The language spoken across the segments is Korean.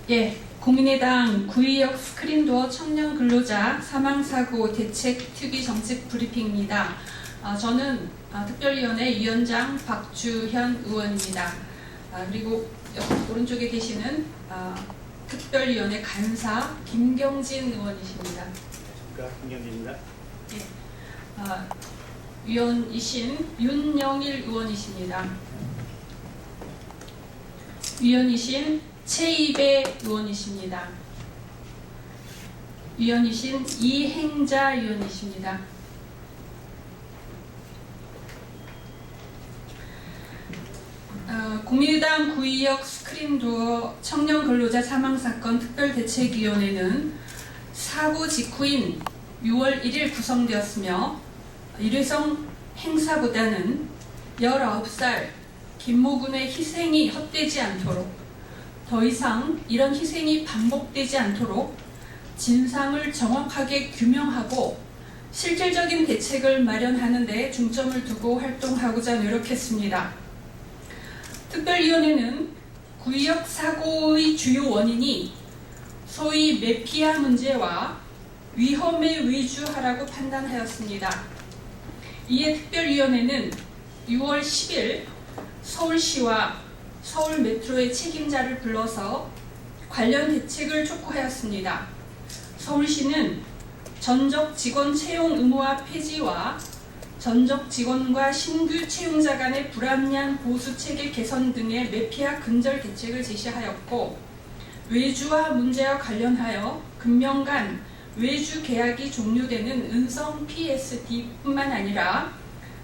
예, 국민의당 구의역 스크린도어 청년 근로자 사망사고 대책 특위 정책 브리핑입니다. 저는 특별위원회 위원장 박주현 의원입니다. 그리고 오른쪽에 계시는 특별위원회 간사 김경진 의원이십니다. 김경진입니다. 예, 위원이신 윤영일 의원이십니다. 위원이신 최이배 의원이십니다. 위원이신 이행자 의원이십니다. 국민의당 구의역 스크린도어 청년 근로자 사망사건 특별대책위원회는 사고 직후인 6월 1일 구성되었으며 일회성 행사보다는 19살 김모군의 희생이 헛되지 않도록 더 이상 이런 희생이 반복되지 않도록 진상을 정확하게 규명하고 실질적인 대책을 마련하는 데 중점을 두고 활동하고자 노력했습니다. 특별위원회는 구의역 사고의 주요 원인이 소위 매피아 문제와 위험에 위주하라고 판단하였습니다. 이에 특별위원회는 6월 10일 서울시와 서울메트로의 책임자를 불러서 관련 대책을 촉구하였습니다. 서울시는 전적 직원 채용 의무화 폐지와 전적 직원과 신규 채용자 간의 불합리한 보수 체계 개선 등의 매피아 근절 대책을 제시하였고, 외주화 문제와 관련하여 금년간 외주 계약이 종료되는 은성 PSD뿐만 아니라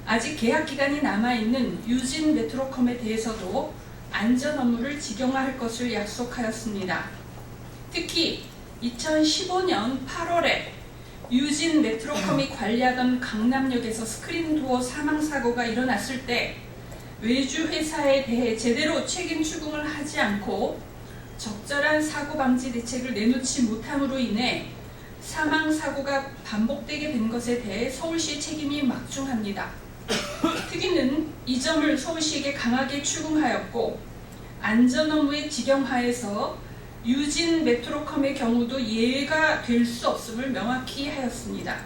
아직 계약 기간이 남아있는 유진 메트로컴에 대해서도 안전 업무를 직영화할 것을 약속하였습니다. 특히 2015년 8월에 유진 메트로컴이 관리하던 강남역에서 스크린도어 사망사고가 일어났을 때 외주 회사에 대해 제대로 책임 추궁을 하지 않고 적절한 사고 방지 대책을 내놓지 못함으로 인해 사망사고가 반복되게 된 것에 대해 서울시의 책임이 막중합니다. 특위는 이 점을 서울시에게 강하게 추궁하였고, 안전 업무의 직영화에서 유진 메트로컴의 경우도 예외가 될 수 없음을 명확히 하였습니다.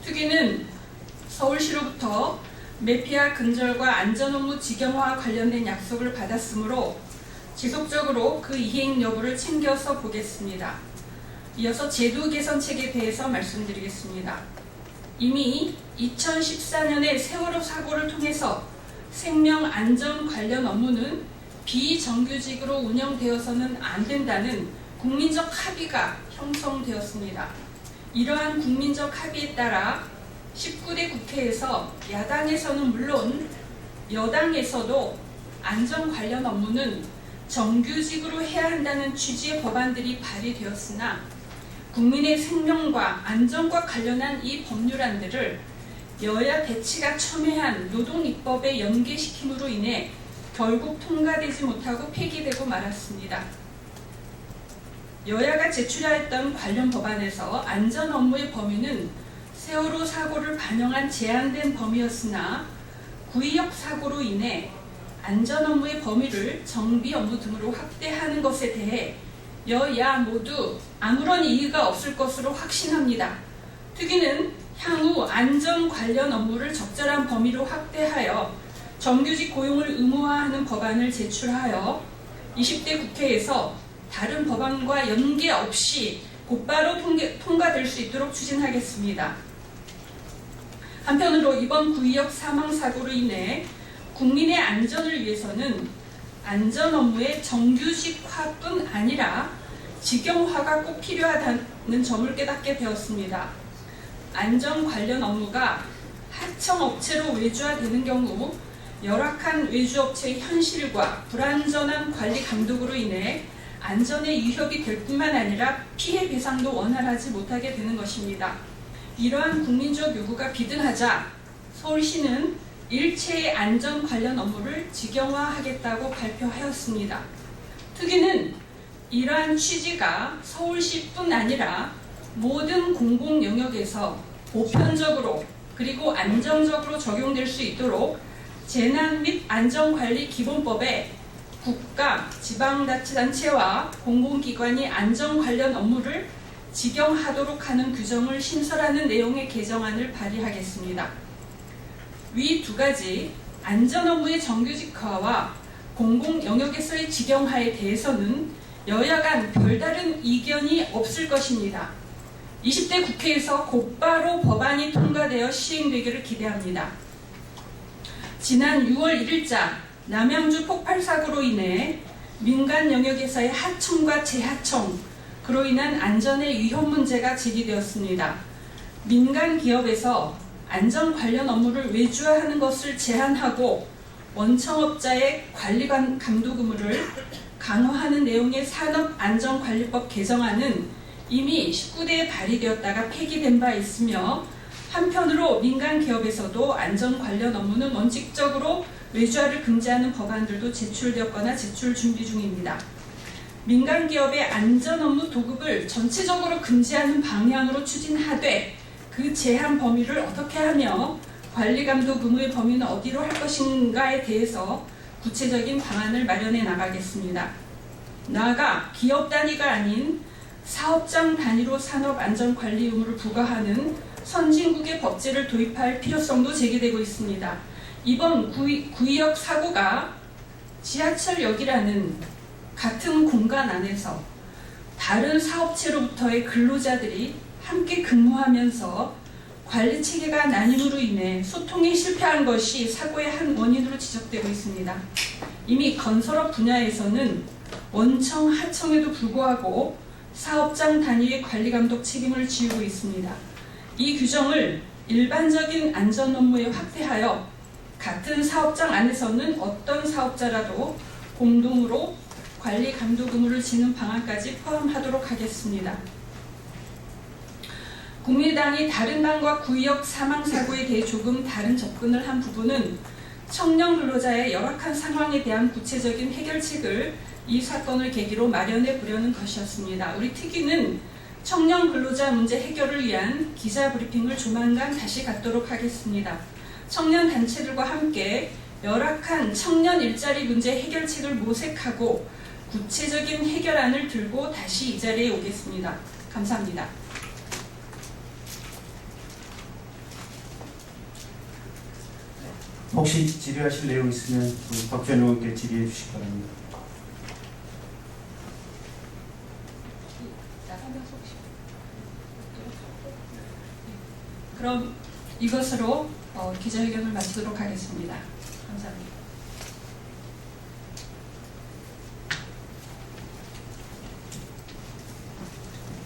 특위는 서울시로부터 매피아 근절과 안전 업무 직영화와 관련된 약속을 받았으므로 지속적으로 그 이행 여부를 챙겨서 보겠습니다. 이어서 제도 개선책에 대해서 말씀드리겠습니다. 이미 2014년에 세월호 사고를 통해서 생명 안전 관련 업무는 비정규직으로 운영되어서는 안 된다는 국민적 합의가 형성되었습니다. 이러한 국민적 합의에 따라 19대 국회에서 야당에서는 물론 여당에서도 안전 관련 업무는 정규직으로 해야 한다는 취지의 법안들이 발의되었으나 국민의 생명과 안전과 관련한 이 법률안들을 여야 대치가 첨예한 노동입법에 연계시킴으로 인해 결국 통과되지 못하고 폐기되고 말았습니다. 여야가 제출하였던 관련 법안에서 안전 업무의 범위는 세월호 사고를 반영한 제한된 범위였으나 구의역 사고로 인해 안전 업무의 범위를 정비 업무 등으로 확대하는 것에 대해 여야 모두 아무런 이의가 없을 것으로 확신합니다. 특위는 향후 안전 관련 업무를 적절한 범위로 확대하여 정규직 고용을 의무화하는 법안을 제출하여 20대 국회에서 다른 법안과 연계 없이 곧바로 통과될 수 있도록 추진하겠습니다. 한편으로 이번 구의역 사망사고로 인해 국민의 안전을 위해서는 안전 업무의 정규직화뿐 아니라 직영화가 꼭 필요하다는 점을 깨닫게 되었습니다. 안전 관련 업무가 하청업체로 외주화되는 경우 열악한 외주업체의 현실과 불완전한 관리 감독으로 인해 안전에 위협이 될 뿐만 아니라 피해 배상도 원활하지 못하게 되는 것입니다. 이러한 국민적 요구가 비등하자 서울시는 일체의 안전 관련 업무를 직영화하겠다고 발표하였습니다. 특위는 이러한 취지가 서울시뿐 아니라 모든 공공 영역에서 보편적으로 그리고 안정적으로 적용될 수 있도록 재난 및 안전관리 기본법에 국가, 지방자치단체와 공공기관이 안전 관련 업무를 직영하도록 하는 규정을 신설하는 내용의 개정안을 발의하겠습니다. 위 두 가지 안전 업무의 정규직화와 공공 영역에서의 직영화에 대해서는 여야 간 별다른 이견이 없을 것입니다. 20대 국회에서 곧바로 법안이 통과되어 시행되기를 기대합니다. 지난 6월 1일자 남양주 폭발 사고로 인해 민간 영역에서의 하청과 재하청, 그로 인한 안전의 위험 문제가 제기되었습니다. 민간 기업에서 안전 관련 업무를 외주화하는 것을 제한하고 원청업자의 관리 감독 의무를 강화하는 내용의 산업안전관리법 개정안은 이미 19대에 발의되었다가 폐기된 바 있으며, 한편으로 민간 기업에서도 안전 관련 업무는 원칙적으로 외주화를 금지하는 법안들도 제출되었거나 제출 준비 중입니다. 민간 기업의 안전 업무 도급을 전체적으로 금지하는 방향으로 추진하되 그 제한 범위를 어떻게 하며 관리 감독 의무의 범위는 어디로 할 것인가에 대해서 구체적인 방안을 마련해 나가겠습니다. 나아가 기업 단위가 아닌 사업장 단위로 산업안전관리 의무를 부과하는 선진국의 법제를 도입할 필요성도 제기되고 있습니다. 이번 구의역 사고가 지하철역이라는 같은 공간 안에서 다른 사업체로부터의 근로자들이 함께 근무하면서 관리 체계가 나뉨으로 인해 소통이 실패한 것이 사고의 한 원인으로 지적되고 있습니다. 이미 건설업 분야에서는 원청, 하청에도 불구하고 사업장 단위의 관리 감독 책임을 지우고 있습니다. 이 규정을 일반적인 안전 업무에 확대하여 같은 사업장 안에서는 어떤 사업자라도 공동으로 관리 감독 의무를 지는 방안까지 포함하도록 하겠습니다. 국민의당이 다른 당과 구의역 사망사고에 대해 조금 다른 접근을 한 부분은 청년 근로자의 열악한 상황에 대한 구체적인 해결책을 이 사건을 계기로 마련해 보려는 것이었습니다. 우리 특위는 청년 근로자 문제 해결을 위한 기자 브리핑을 조만간 다시 갖도록 하겠습니다. 청년 단체들과 함께 열악한 청년 일자리 문제 해결책을 모색하고 구체적인 해결안을 들고 다시 이 자리에 오겠습니다. 감사합니다. 혹시 질의하실 내용 있으면 우리 박전 의원께 질의해 주시기 바랍니다. 그럼 이것으로 기자회견을 마치도록 하겠습니다. 감사합니다.